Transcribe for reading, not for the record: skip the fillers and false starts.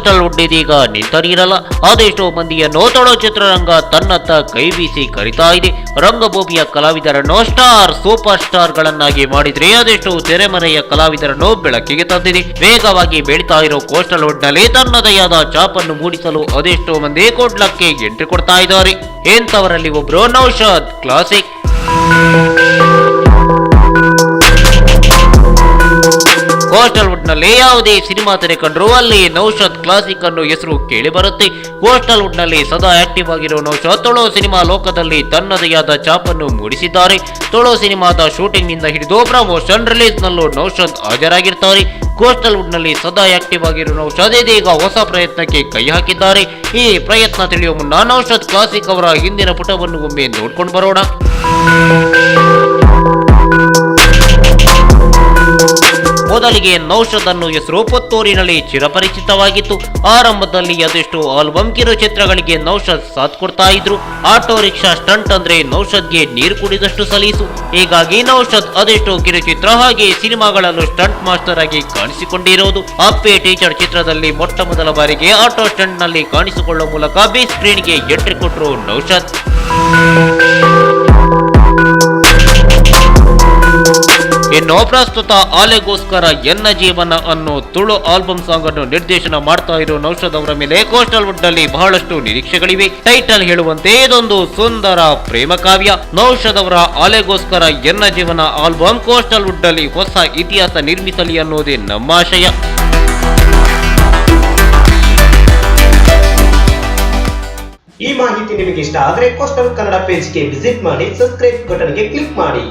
Coastal wood ಇದೀಗ ನಿಂತರಿರಲ್ಲ. ಅದೆಷ್ಟೋ ಮಂದಿಯನ್ನು ತೊಡೋ ಚಿತ್ರರಂಗ ತನ್ನತ್ತ ಕೈ ಬೀಸಿ ಕರಿತಾ ಇದೆ. ರಂಗಭೂಮಿಯ ಕಲಾವಿದರನ್ನು ಸ್ಟಾರ್ ಸೂಪರ್ ಸ್ಟಾರ್ ಗಳನ್ನಾಗಿ ಮಾಡಿದ್ರೆ ಅದೆಷ್ಟೋ ತೆರೆಮರೆಯ ಕಲಾವಿದರನ್ನು ಬೆಳಕಿಗೆ ತಂದಿದೆ. ವೇಗವಾಗಿ ಬೆಳೀತಾ ಇರೋ ಕೋಸ್ಟಲ್ ವುಡ್ ನಲ್ಲಿ ತನ್ನದೇ ಆದ ಛಾಪನ್ನು ಮೂಡಿಸಲು ಅದೆಷ್ಟೋ ಮಂದಿ ಕೊಡ್ಲಕ್ಕೆ ಎಂಟ್ರಿ ಕೊಡ್ತಾ ಇದ್ದಾರೆ. ಎಂತವರಲ್ಲಿ ಒಬ್ರು ನೌಶಾದ್ ಕ್ಲಾಸಿಕ್. ಕೋಸ್ಟಲ್ ವುಡ್ ನಲ್ಲಿ ಯಾವುದೇ ಸಿನಿಮಾ ತೆರೆ ಕಂಡ್ರು ಅಲ್ಲಿ ನೌಶಾದ್ ಕ್ಲಾಸಿಕ್ ಅನ್ನೋ ಹೆಸರು ಕೇಳಿ ಬರುತ್ತೆ. ಕೋಸ್ಟಲ್ ವುಡ್ ನಲ್ಲಿ ಸದಾ ಆಕ್ಟಿವ್ ಆಗಿರೋ ನೌಶಾದ್ ತುಳು ಸಿನಿಮಾ ಲೋಕದಲ್ಲಿ ತನ್ನದೇ ಆದ ಛಾಪನ್ನು ಮೂಡಿಸಿದ್ದಾರೆ. ತುಳು ಸಿನಿಮಾದ ಶೂಟಿಂಗ್ ನಿಂದ ಹಿಡಿದು ಪ್ರಮೋಷನ್ ರಿಲೀಸ್ ನಲ್ಲೂ ನೌಶಾದ್ ಹಾಜರಾಗಿರ್ತಾರೆ. ಕೋಸ್ಟಲ್ ವುಡ್ ನಲ್ಲಿ ಸದಾ ಆಕ್ಟಿವ್ ಆಗಿರೋ ನೌಶಾದ್ ಇದೀಗ ಹೊಸ ಪ್ರಯತ್ನಕ್ಕೆ ಕೈ ಹಾಕಿದ್ದಾರೆ. ಈ ಪ್ರಯತ್ನ ತಿಳಿಯುವ ಮುನ್ನ ನೌಶಾದ್ ಕ್ಲಾಸಿಕ್ ಅವರ ಹಿಂದಿನ ಪುಟವನ್ನು ಒಮ್ಮೆ ನೋಡ್ಕೊಂಡು ಬರೋಣ. ಮೊದಲಿಗೆ ನೌಶಾದ್ ಅನ್ನೋ ಹೆಸರು ಪುತ್ತೂರಿನಲ್ಲಿ ಚಿರಪರಿಚಿತವಾಗಿತ್ತು. ಆರಂಭದಲ್ಲಿ ಅದೆಷ್ಟು ಆಲ್ಬಮ್ ಕಿರುಚಿತ್ರಗಳಿಗೆ ನೌಶಾದ್ ಸಾಥ್ ಕೊಡ್ತಾ ಇದ್ರು. ಆಟೋ ರಿಕ್ಷಾ ಸ್ಟಂಟ್ ಅಂದ್ರೆ ನೌಶಾದ್ಗೆ ನೀರು ಕುಡಿದಷ್ಟು ಸಲೀಸು. ಹೀಗಾಗಿ ನೌಶಾದ್ ಅದೆಷ್ಟೋ ಕಿರುಚಿತ್ರ ಹಾಗೆ ಸಿನಿಮಾಗಳಲ್ಲೂ ಸ್ಟಂಟ್ ಮಾಸ್ಟರ್ ಆಗಿ ಕಾಣಿಸಿಕೊಂಡಿರೋದು. ಅಪ್ಪೆ ಟೀಚರ್ ಚಿತ್ರದಲ್ಲಿ ಮೊಟ್ಟ ಮೊದಲ ಬಾರಿಗೆ ಆಟೋ ಸ್ಟಂಟ್ ನಲ್ಲಿ ಕಾಣಿಸಿಕೊಳ್ಳುವ ಮೂಲಕ ಬಿಗ್ ಸ್ಕ್ರೀನ್ಗೆ ಎಂಟ್ರಿ ಕೊಟ್ಟರು ನೌಶಾದ್. ಇನ್ನು ಪ್ರಸ್ತುತ ಆಲೆಗೋಸ್ಕರ ಎನ್ನ ಜೀವನ ಅನ್ನೋ ತುಳು ಆಲ್ಬಮ್ ಸಾಂಗ್ ಅನ್ನು ನಿರ್ದೇಶನ ಮಾಡ್ತಾ ಇರೋ ನೌಶಾದ್ ಅವರ ಮೇಲೆ ಕೋಸ್ಟಲ್ ವುಡ್ ನಲ್ಲಿ ಬಹಳಷ್ಟು ನಿರೀಕ್ಷೆಗಳಿವೆ. ಟೈಟಲ್ ಹೇಳುವಂತೆ ಇದೊಂದು ಸುಂದರ ಪ್ರೇಮ ಕಾವ್ಯ. ನೌಶಾದ್ ಅವರ ಆಲೆಗೋಸ್ಕರ ಎನ್ನ ಜೀವನ ಆಲ್ಬಮ್ ಕೋಸ್ಟಲ್ ವುಡ್ ನಲ್ಲಿ ಹೊಸ ಇತಿಹಾಸ ನಿರ್ಮಿಸಲಿ ಅನ್ನೋದೇ ನಮ್ಮ ಆಶಯ. ಈ ಮಾಹಿತಿ ನಿಮಗೆ ಇಷ್ಟ ಆದರೆ ಕೋಸ್ಟಲ್ ಕನ್ನಡ ಪೇಜ್ಗೆ ವಿಸಿಟ್ ಮಾಡಿ, ಸಬ್ಸ್ಕ್ರೈಬ್ ಬಟನ್ಗೆ ಕ್ಲಿಕ್ ಮಾಡಿ.